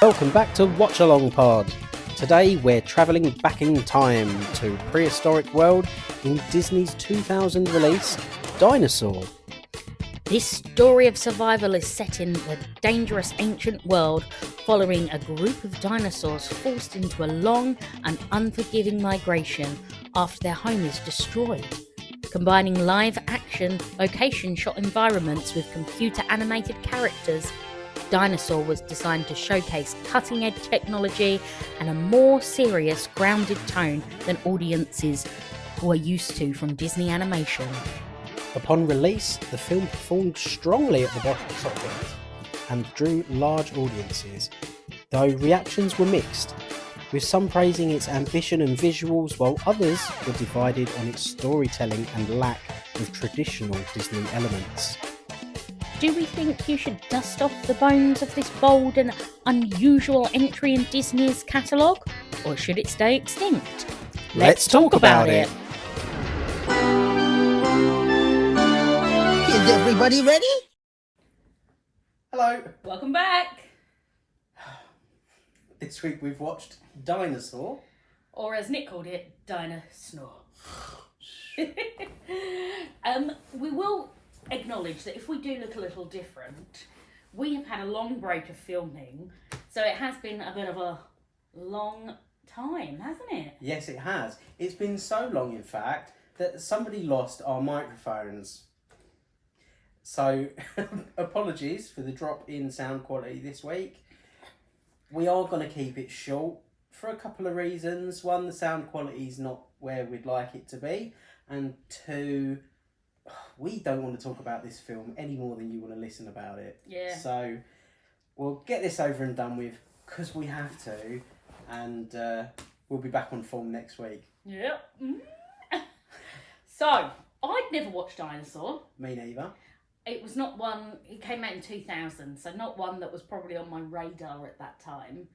Welcome back to Watch Along Pod. Today we're travelling back in time to a prehistoric world in Disney's 2000 release, Dinosaur. This story of survival is set in the dangerous ancient world following a group of dinosaurs forced into a long and unforgiving migration after their home is destroyed. Combining live action, location shot environments with computer animated characters, Dinosaur was designed to showcase cutting edge technology and a more serious, grounded tone than audiences were used to from Disney animation. Upon release, the film performed strongly at the box office and drew large audiences, though reactions were mixed, with some praising its ambition and visuals while others were divided on its storytelling and lack of traditional Disney elements. Do we think you should dust off the bones of this bold and unusual entry in Disney's catalogue, or should it stay extinct? Let's talk about it. Is everybody ready? Hello. Welcome back! This week we've watched Dinosaur. Or as Nick called it, Dinosaur. We will acknowledge that if we do look a little different, we have had a long break of filming, so it has been a bit of a long time, hasn't it? Yes, it has. It's been so long, in fact, that somebody lost our microphones. So, apologies for the drop in sound quality this week. We are going to keep it short for a couple of reasons. One, the sound quality is not where we'd like it to be. And two, we don't want to talk about this film any more than you want to listen about it. Yeah. So, we'll get this over and done with because we have to. And we'll be back on form next week. Yep. So, I'd never watched Dinosaur. Me neither. It was not one, it came out in 2000, so not one that was probably on my radar at that time.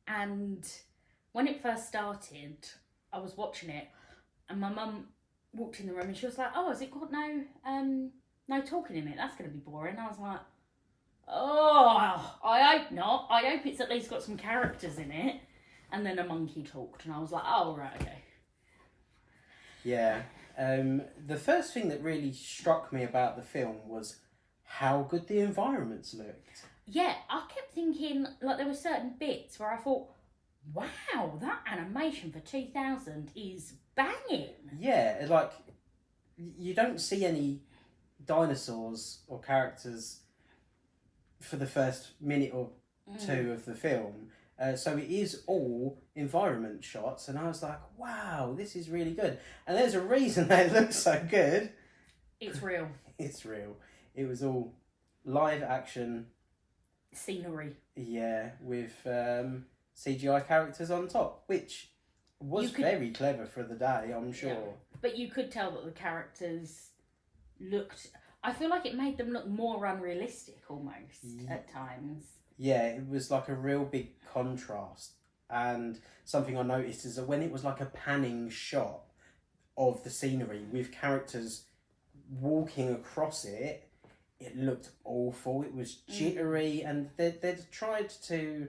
And when it first started, I was watching it, and my mum walked in the room and she was like, "Oh, has it got no talking in it? That's going to be boring." I was like, "Oh, I hope not. I hope it's at least got some characters in it." And then a monkey talked, and I was like, "Oh, right, okay." Yeah. The first thing that really struck me about the film was how good the environments looked. Yeah, I kept thinking, like, there were certain bits where I thought, wow, that animation for 2000 is banging. Yeah, like, you don't see any dinosaurs or characters for the first minute or two of the film. So it is all environment shots, and I was like, wow, this is really good. And there's a reason they look so good. It's real. It's real. It was all live action. Scenery. Yeah, with CGI characters on top, which was very clever for the day, I'm sure. Yeah. But you could tell that the characters looked... I feel like it made them look more unrealistic, almost, at times. Yeah, it was like a real big contrast. And something I noticed is that when it was like a panning shot of the scenery with characters walking across it, it looked awful. It was jittery, and they'd tried to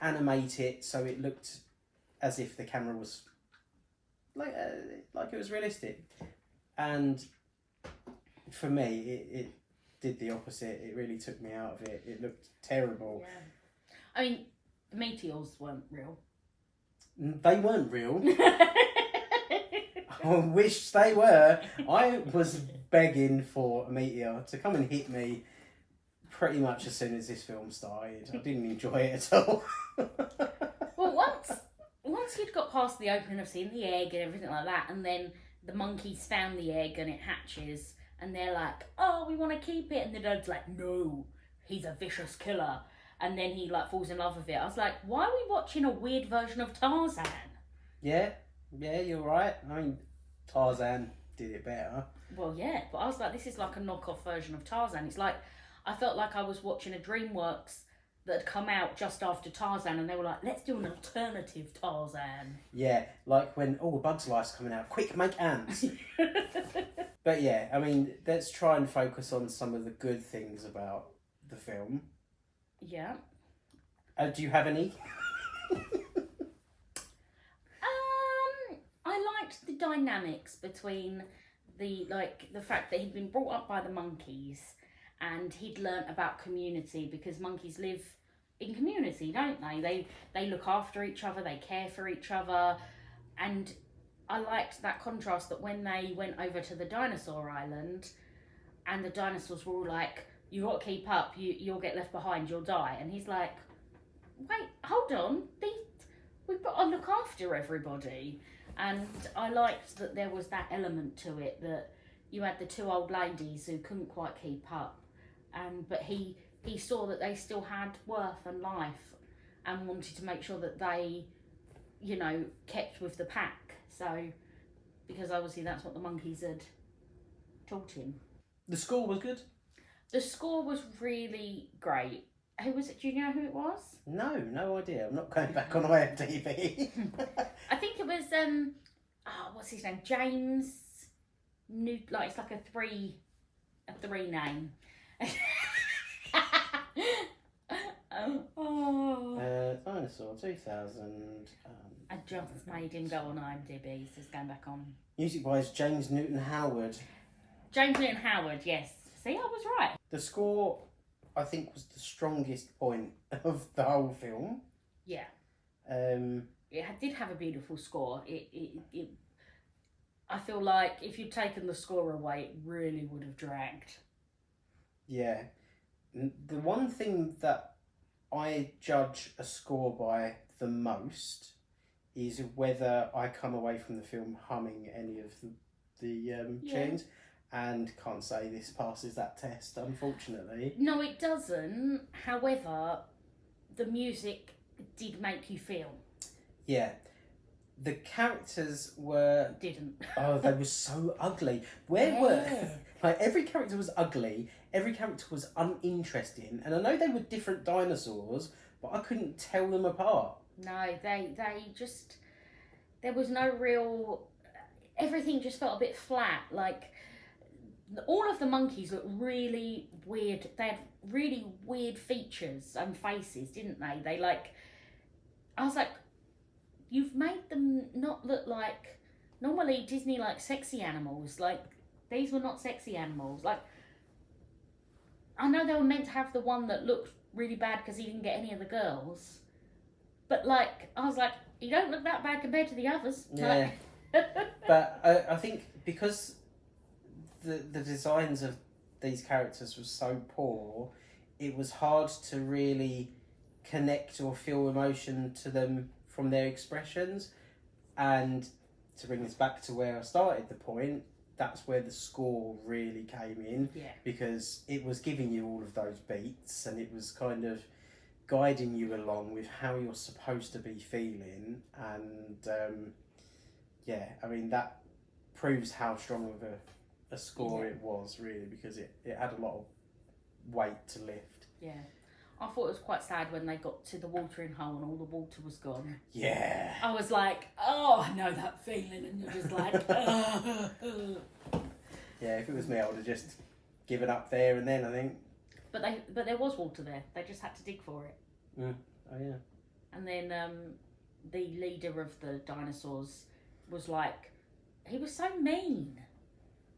animate it so it looked as if the camera was like it was realistic. And for me, it did the opposite. It really took me out of it. It looked terrible. Yeah. I mean, the meteors weren't real. They weren't real. I wish they were. I was begging for a meteor to come and hit me pretty much as soon as this film started. I didn't enjoy it at all. Well, once you'd got past the opening of seeing the egg and everything like that, and then the monkeys found the egg and it hatches, and they're like, "Oh, we want to keep it," and the dad's like, "No, he's a vicious killer," and then he like falls in love with it. I was like, why are we watching a weird version of Tarzan? Yeah, you're right. I mean, Tarzan did it better. Well, yeah, but I was like, this is like a knockoff version of Tarzan. It's like, I felt like I was watching a DreamWorks that had come out just after Tarzan, and they were like, let's do an alternative Tarzan. Yeah, like when, A Bug's Life's coming out, quick, make ants. But yeah, I mean, let's try and focus on some of the good things about the film. Yeah. Do you have any? I liked the dynamics between the fact that he'd been brought up by the monkeys and he'd learnt about community, because monkeys live in community, don't they? They look after each other, they care for each other, and I liked that contrast that when they went over to the dinosaur island and the dinosaurs were all like, you got to keep up, you'll get left behind, you'll die. And he's like, wait, hold on, we've got to look after everybody. And I liked that there was that element to it, that you had the two old ladies who couldn't quite keep up, but he saw that they still had worth and life and wanted to make sure that they, kept with the pack. So, because obviously that's what the monkeys had taught him. The score was good? The score was really great. Who was it? Do you know who it was? No idea. I'm not going back on IMDb. I think it was what's his name? James it's like a three name. Dinosaur 2000. I just made him go on IMDb, so it's going back on. Music by James Newton Howard. James Newton Howard, yes. See, I was right. The score, I think, was the strongest point of the whole film. Yeah. It did have a beautiful score. It I feel like if you'd taken the score away, it really would have dragged. Yeah. The one thing that I judge a score by the most is whether I come away from the film humming any of the tunes, and can't say this passes that test, unfortunately. No, it doesn't. However, the music did make you feel. Yeah. The characters didn't. Oh, they were so ugly. Every character was ugly, every character was uninteresting, and I know they were different dinosaurs, but I couldn't tell them apart. No, they just, there was no real, everything just felt a bit flat. Like, all of the monkeys looked really weird. They had really weird features and faces, didn't they? I was like, you've made them not look like, normally Disney like sexy animals. Like, these were not sexy animals. Like, I know they were meant to have the one that looked really bad because he didn't get any of the girls. But I was like, you don't look that bad compared to the others. Yeah. But I think because the designs of these characters were so poor, it was hard to really connect or feel emotion to them from their expressions. And to bring this back to where I started the point, that's where the score really came in. Yeah. Because it was giving you all of those beats, and it was kind of guiding you along with how you're supposed to be feeling. And I mean, that proves how strong of a score it was, really, because it had a lot of weight to lift. Yeah. I thought it was quite sad when they got to the watering hole and all the water was gone. Yeah. I was like, oh, I know that feeling. And you're just like, Yeah, if it was me, I would have just given up there and then, I think. But there was water there. They just had to dig for it. Mm. Oh, yeah. And then the leader of the dinosaurs was like, he was so mean.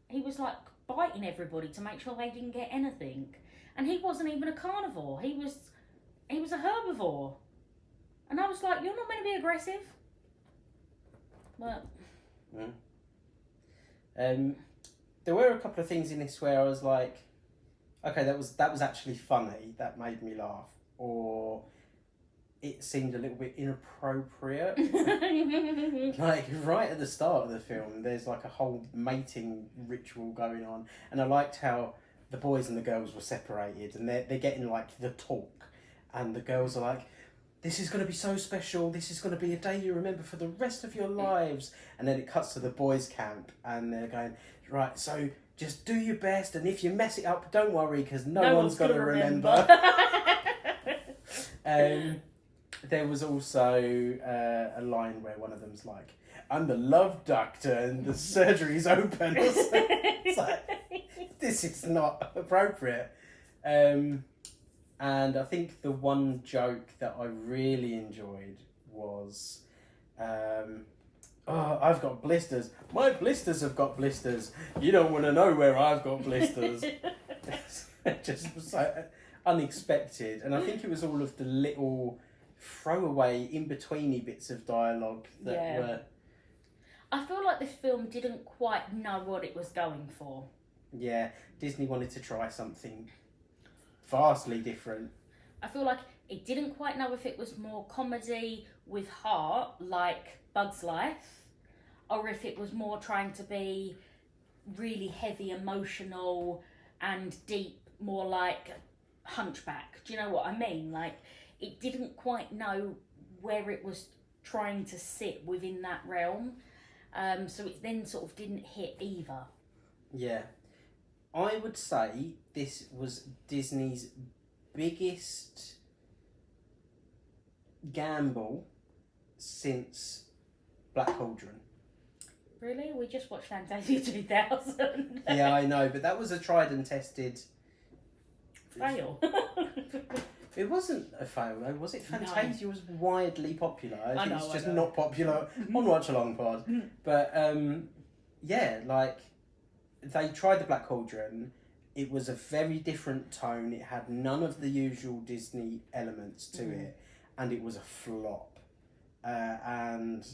He was like biting everybody to make sure they didn't get anything. And he wasn't even a carnivore. He was a herbivore. And I was like, you're not meant to be aggressive. But there were a couple of things in this where I was like, okay, that was actually funny. That made me laugh. Or it seemed a little bit inappropriate. Like right at the start of the film, there's like a whole mating ritual going on, and I liked how the boys and the girls were separated, and they're getting like the talk, and the girls are like, this is going to be so special, this is going to be a day you remember for the rest of your lives. And then it cuts to the boys camp, and they're going, right, so just do your best, and if you mess it up, don't worry, because no one's going to remember. There was also a line where one of them's like, I'm the love doctor and the surgery's open. It's like, this is not appropriate. And I think the one joke that I really enjoyed was, oh, I've got blisters. My blisters have got blisters. You don't want to know where I've got blisters. It just was so unexpected. And I think it was all of the little throwaway, in-betweeny bits of dialogue that were... I feel like this film didn't quite know what it was going for. Yeah, Disney wanted to try something vastly different. I feel like it didn't quite know if it was more comedy with heart, like Bug's Life, or if it was more trying to be really heavy, emotional and deep, more like Hunchback. Do you know what I mean? Like, it didn't quite know where it was trying to sit within that realm. So it then sort of didn't hit either. Yeah. I would say this was Disney's biggest gamble since Black Cauldron. Really? We just watched Fantasia 2000. Yeah, I know, but that was a tried and tested... Fail. It wasn't a fail though, was it? Fantasia was widely popular. I think it's just I know. not popular on Watch Along Pod. But yeah, like they tried the Black Cauldron. It was a very different tone. It had none of the usual Disney elements to it, and it was a flop. And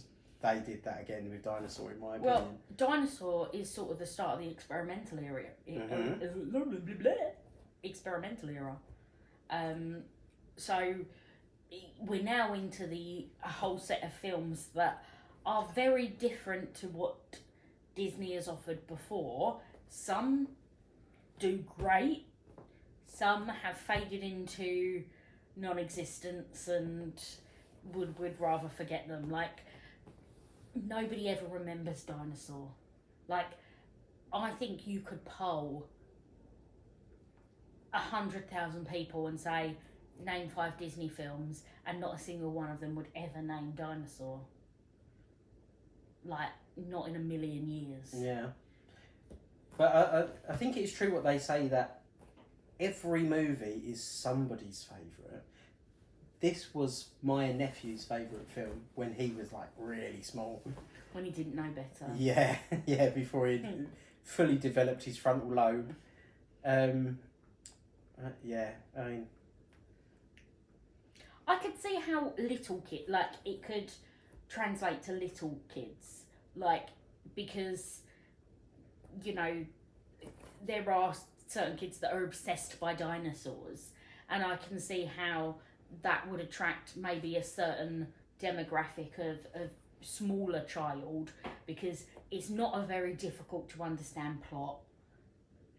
they did that again with Dinosaur, in my opinion. Well, Dinosaur is sort of the start of the experimental era. Experimental era. So we're now into a whole set of films that are very different to what Disney has offered before. Some do great, some have faded into non-existence and would rather forget them. Like, nobody ever remembers Dinosaur. Like, I think you could poll 100,000 people and say, name 5 Disney films, and not a single one of them would ever name Dinosaur. Like, not in a million years. Yeah. But I think it's true what they say, that every movie is somebody's favourite. This was my nephew's favourite film when he was like really small. When he didn't know better. Yeah, yeah, before he'd fully developed his frontal lobe. Yeah, I mean... I could see how little kid, like, it could translate to little kids. Like, because, you know, there are certain kids that are obsessed by dinosaurs. And I can see how that would attract maybe a certain demographic of smaller child, because it's not a very difficult to understand plot.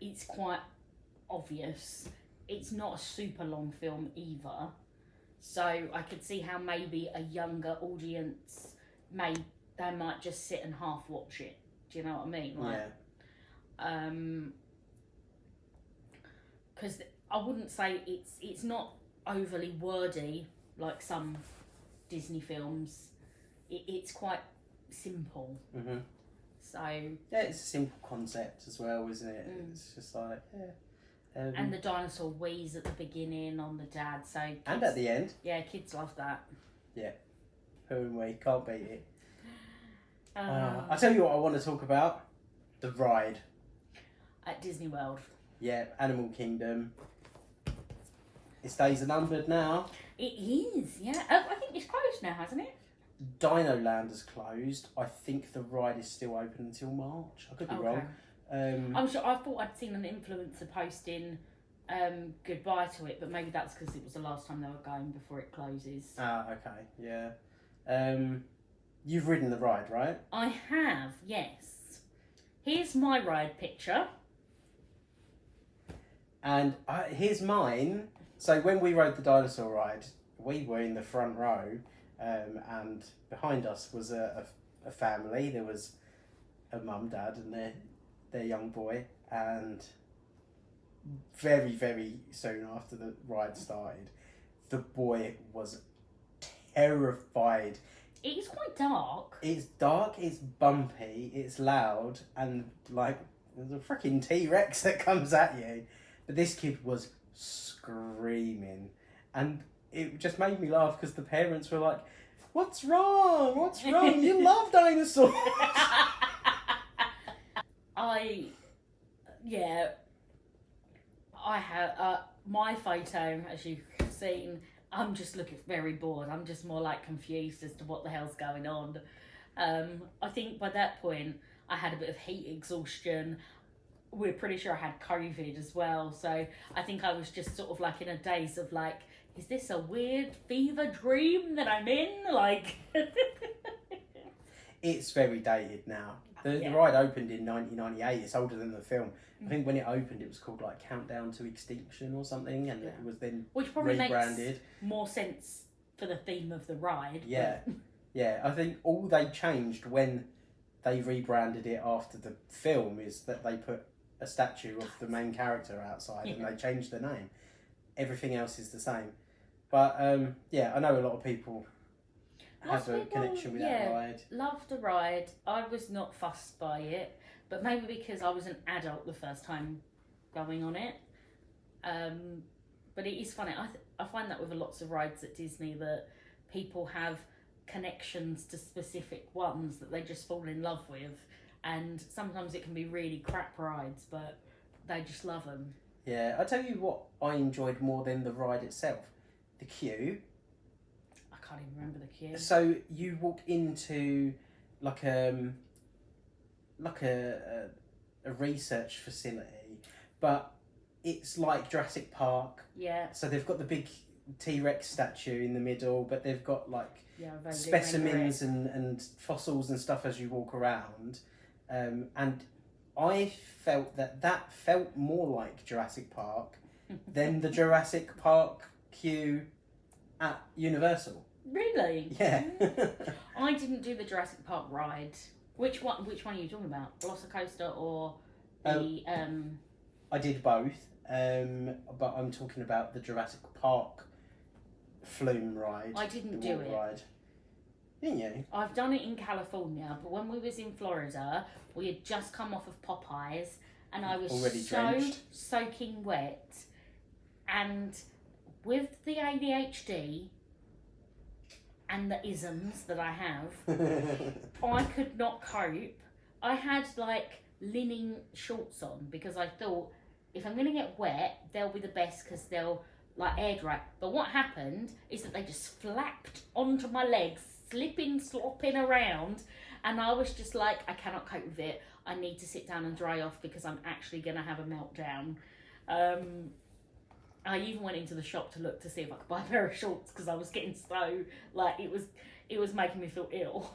It's quite obvious. It's not a super long film either. So I could see how maybe a younger audience they might just sit and half watch it. Do you know what I mean? Like, yeah. Because I wouldn't say it's not overly wordy like some Disney films. It's quite simple. Mm-hmm. So yeah, it's a simple concept as well, isn't it? It's just like and the dinosaur wheeze at the beginning on the dad. So kids, and at the end, yeah, kids love that. Yeah, who and we can't beat it. I tell you what, I want to talk about the ride at Disney World. Yeah, Animal Kingdom. Its days are numbered now. It is, yeah. I think it's closed now, hasn't it? Dino Land is closed. I think the ride is still open until March. I could be wrong. I'm sure. I thought I'd seen an influencer posting goodbye to it, but maybe that's because it was the last time they were going before it closes. Ah, okay, yeah. You've ridden the ride, right? I have, yes. Here's my ride picture. And here's mine. So when we rode the dinosaur ride, we were in the front row, and behind us was a family. There was a mum, dad, and their young boy. And very, very soon after the ride started, the boy was terrified. It is quite dark. It's dark, it's bumpy, it's loud, and like there's a freaking T-Rex that comes at you. But this kid was screaming, and it just made me laugh because the parents were like, "What's wrong? What's wrong? You love dinosaurs." I have my photo, as you've seen. I'm just looking very bored. I'm just more like confused as to what the hell's going on. I think by that point I had a bit of heat exhaustion. We're pretty sure I had COVID as well, so I think I was just sort of like in a daze of like, is this a weird fever dream that I'm in? Like, It's very dated now. The ride opened in 1998. It's older than the film. I think when it opened, it was called like Countdown to Extinction or something, and it was then which probably rebranded. Makes more sense for the theme of the ride. Yeah, yeah. I think all they changed when they rebranded it after the film is that they put a statue of the main character outside, and they changed the name. Everything else is the same. But I know a lot of people have a connection with that ride. Loved the ride. I was not fussed by it, but maybe because I was an adult the first time going on it. But it is funny. I find that with lots of rides at Disney that people have connections to specific ones that they just fall in love with, and sometimes it can be really crap rides, but they just love them. Yeah, I tell you what I enjoyed more than the ride itself, the queue. I can't even remember the queue. So you walk into like a research facility, but it's like Jurassic Park. Yeah. So they've got the big T-Rex statue in the middle, but they've got like I specimens and fossils and stuff as you walk around. And I felt that felt more like Jurassic Park than the Jurassic Park queue at Universal. Really? Yeah. I didn't do the Jurassic Park ride. Which one are you talking about? Velocicoaster or the I did both, but I'm talking about the Jurassic Park flume ride. I didn't do it. Ride. Didn't you? I've done it in California, but when we was in Florida, we had just come off of Popeyes, and I was already drenched, soaking wet, and with the ADHD and the isms that I have, I could not cope. I had like linen shorts on because I thought if I'm going to get wet, they'll be the best because they'll like air dry. But what happened is that they just flapped onto my legs, slopping around, and I was just like, I cannot cope with it. I need to sit down and dry off because I'm actually going to have a meltdown. I even went into the shop to look to see if I could buy a pair of shorts because I was getting so like it was making me feel ill.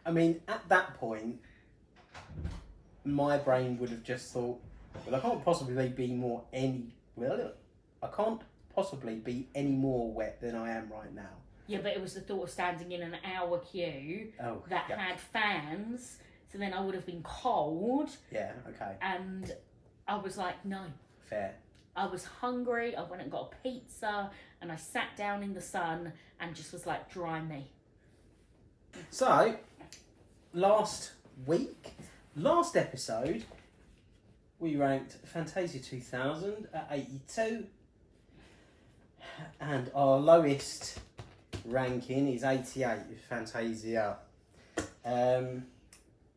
I mean, at that point, my brain would have just thought, well, I can't possibly be any more wet than I am right now. Yeah, but it was the thought of standing in an hour queue had fans, so then I would have been cold. Yeah, okay. And I was like, no. Fair. I was hungry, I went and got a pizza, and I sat down in the sun and just was like, dry me. So, last episode, we ranked Fantasia 2000 at 82, and our lowest ranking is 88 with Fantasia.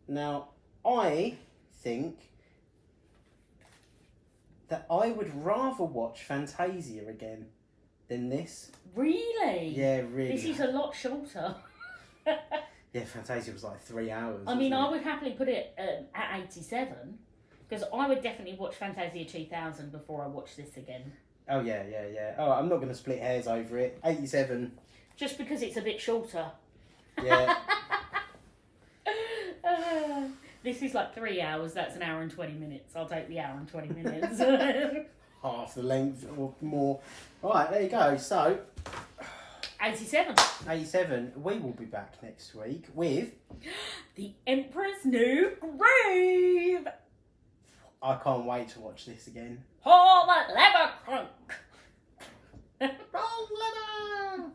Now, I think that I would rather watch Fantasia again than this. Really? Yeah, really. This is a lot shorter. Yeah, Fantasia was like 3 hours. I mean, I would happily put it at 87, because I would definitely watch Fantasia 2000 before I watch this again. Oh, yeah. Oh, I'm not going to split hairs over it. 87. Just because it's a bit shorter. Yeah. This is like 3 hours, that's an hour and 20 minutes. I'll take the hour and 20 minutes. Half the length or more. Alright, there you go. So, 87. 87. We will be back next week with The Emperor's New Groove. I can't wait to watch this again. Pull the lever, crunk. Roll lever!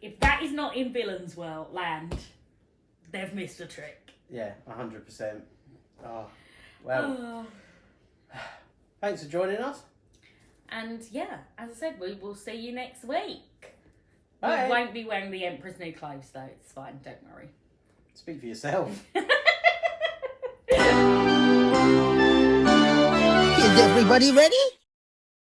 If that is not in Villain's World land, they've missed a trick. Yeah, 100%. Oh, well. Thanks for joining us. And yeah, as I said, we will see you next week. Bye. We won't be wearing the Emperor's New Clothes though, it's fine, don't worry. Speak for yourself. Is everybody ready?